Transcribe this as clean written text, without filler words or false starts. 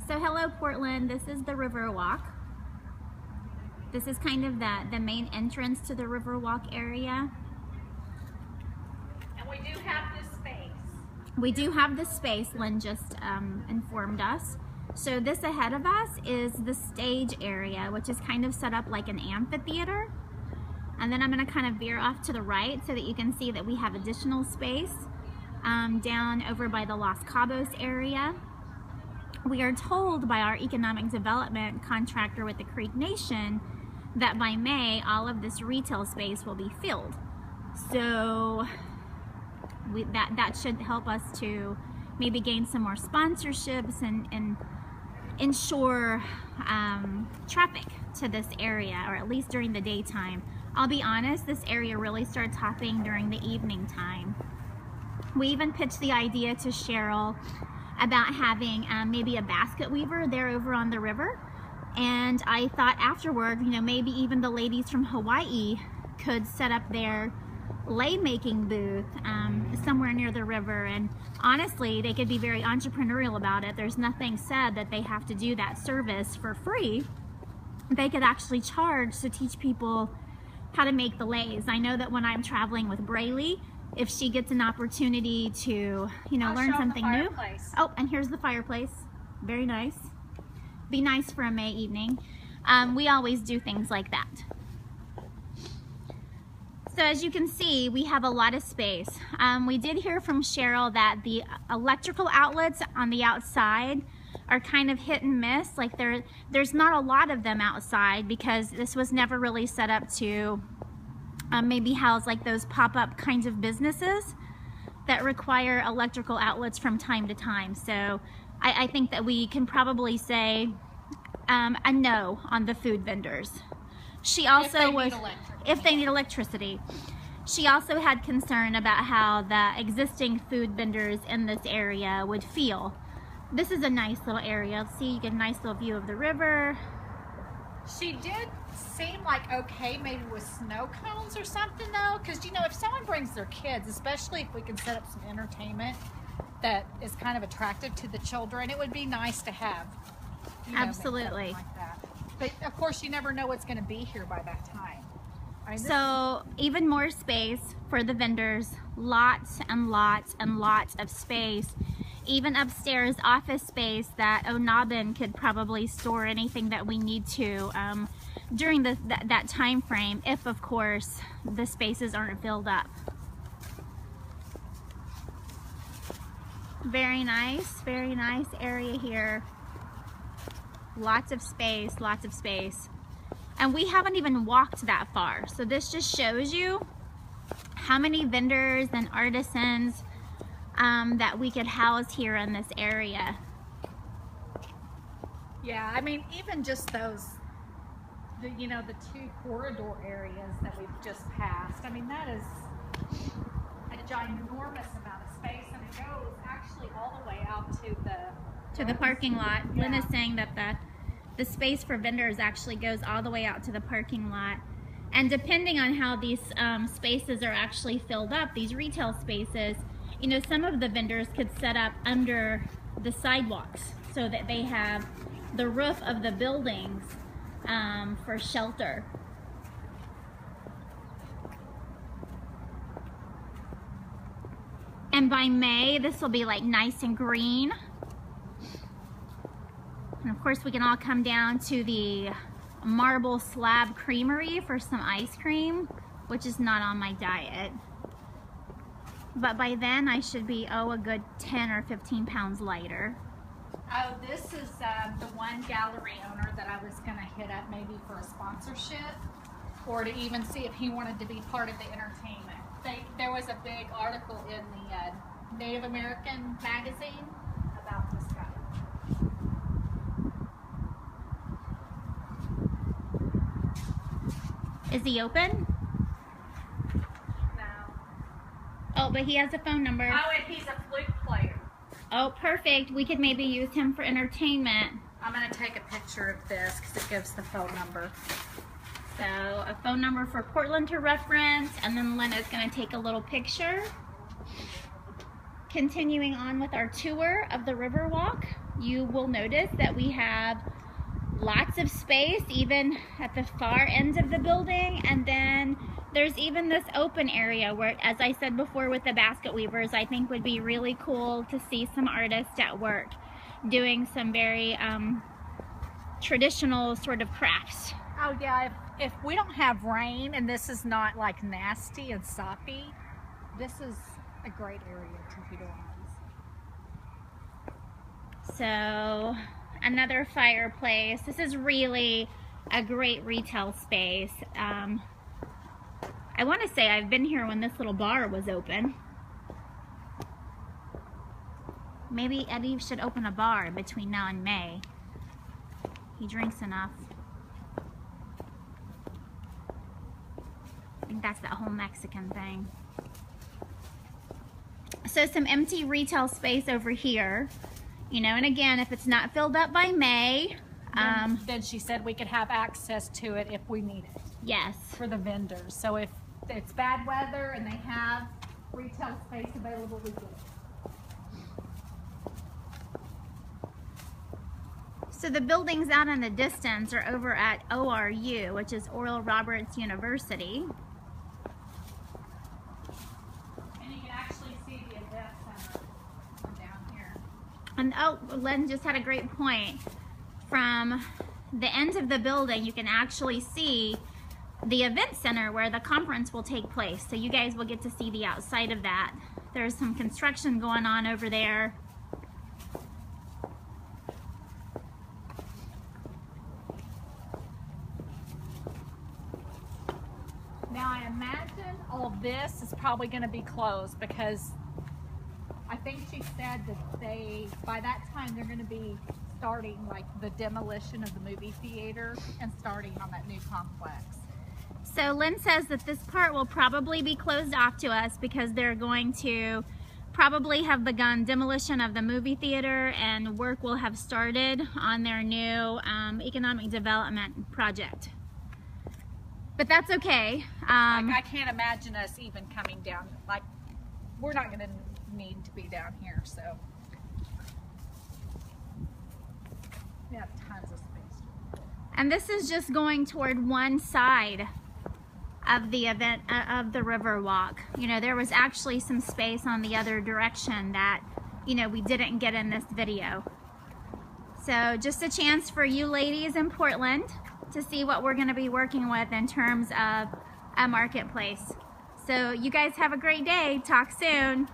So hello Portland, this is the Riverwalk. This is kind of the main entrance to the Riverwalk area. And we do have this space. We do have this space, Lynn just informed us. So this ahead of us is the stage area, which is kind of set up like an amphitheater. And then I'm gonna kind of veer off to the right so that you can see that we have additional space down over by the Los Cabos area. We are told by our economic development contractor with the Creek Nation that by May, all of this retail space will be filled. So that should help us to maybe gain some more sponsorships and ensure traffic to this area, or at least during the daytime. I'll be honest, this area really starts hopping during the evening time. We even pitched the idea to Cheryl about having maybe a basket weaver there over on the river. And I thought afterward, you know, maybe even the ladies from Hawaii could set up their lei making booth somewhere near the river. And honestly, they could be very entrepreneurial about it. There's nothing said that they have to do that service for free. They could actually charge to teach people how to make the leis. I know that when I'm traveling with Braylee, if she gets an opportunity to, you know, learn something new. Oh, and here's the fireplace. Very nice. Be nice for a May evening. We always do things like that. So as you can see, we have a lot of space. We did hear from Cheryl that the electrical outlets on the outside are kind of hit and miss. Like there's not a lot of them outside because this was never really set up to maybe house like those pop-up kinds of businesses that require electrical outlets from time to time. So I think that we can probably say a no on the food vendors. She also if they need electricity. She also had concern about how the existing food vendors in this area would feel. This is a nice little area. See, you get a nice little view of the river. She did seem like okay, maybe with snow cones or something though, because you know, if someone brings their kids, especially if we can set up some entertainment that is kind of attractive to the children, it would be nice to have. You know, absolutely. Like that. But of course, you never know what's going to be here by that time. I mean, so even more space for the vendors, lots and lots and lots of space. Even upstairs office space that Onabin could probably store anything that we need to during that time frame, if of course the spaces aren't filled up. Very nice area here. Lots of space, lots of space. And we haven't even walked that far. So this just shows you how many vendors and artisans that we could house here in this area. Yeah, I mean, even just those, you know, the two corridor areas that we've just passed. I mean, that is a ginormous amount of space, and it goes actually all the way out to the parking lot. Yeah. Lynn is saying that the space for vendors actually goes all the way out to the parking lot. And depending on how these spaces are actually filled up, these retail spaces, you know, some of the vendors could set up under the sidewalks so that they have the roof of the buildings for shelter. And by May, this will be like nice and green. And of course, we can all come down to the Marble Slab Creamery for some ice cream, which is not on my diet. But by then, I should be, a good 10 or 15 pounds lighter. Oh, this is the one gallery owner that I was going to hit up maybe for a sponsorship, or to even see if he wanted to be part of the entertainment. There was a big article in the Native American magazine about this guy. Is he open? Oh, but he has a phone number. Oh, and he's a flute player. Oh, perfect. We could maybe use him for entertainment. I'm going to take a picture of this because it gives the phone number. So, a phone number for Portland to reference, and then Lena's going to take a little picture. continuing on with our tour of the Riverwalk, you will notice that we have lots of space even at the far end of the building, and then there's even this open area where, as I said before with the basket weavers, I think would be really cool to see some artists at work doing some very traditional sort of crafts. Oh yeah, if we don't have rain and this is not like nasty and soppy, this is a great area to utilize. So another fireplace. This is really a great retail space. I want to say I've been here when this little bar was open. Maybe Eddie should open a bar between now and May. He drinks enough. I think that's that whole Mexican thing. So some empty retail space over here. You know, and again, if it's not filled up by May, then she said we could have access to it if we need it. Yes. For the vendors. So if it's bad weather and they have retail space available, we get it. So the buildings out in the distance are over at ORU, which is Oral Roberts University. And you can actually see the event center from down here. And oh, Len just had a great point. From the end of the building, you can actually see the event center where the conference will take place. So you guys will get to see the outside of that. There's some construction going on over there. Now I imagine all of this is probably going to be closed because I think she said that by that time they're going to be starting like the demolition of the movie theater and starting on that new complex. So Lynn says that this part will probably be closed off to us because they're going to probably have begun demolition of the movie theater and work will have started on their new economic development project. But that's okay. I can't imagine us even coming down. Like, we're not going to need to be down here, so we have tons of space. And this is just going toward one side of the event of the Riverwalk. You know, there was actually some space on the other direction that, you know, we didn't get in this video. So just a chance for you ladies in Portland to see what we're going to be working with in terms of a marketplace. So you guys have a great day. Talk soon.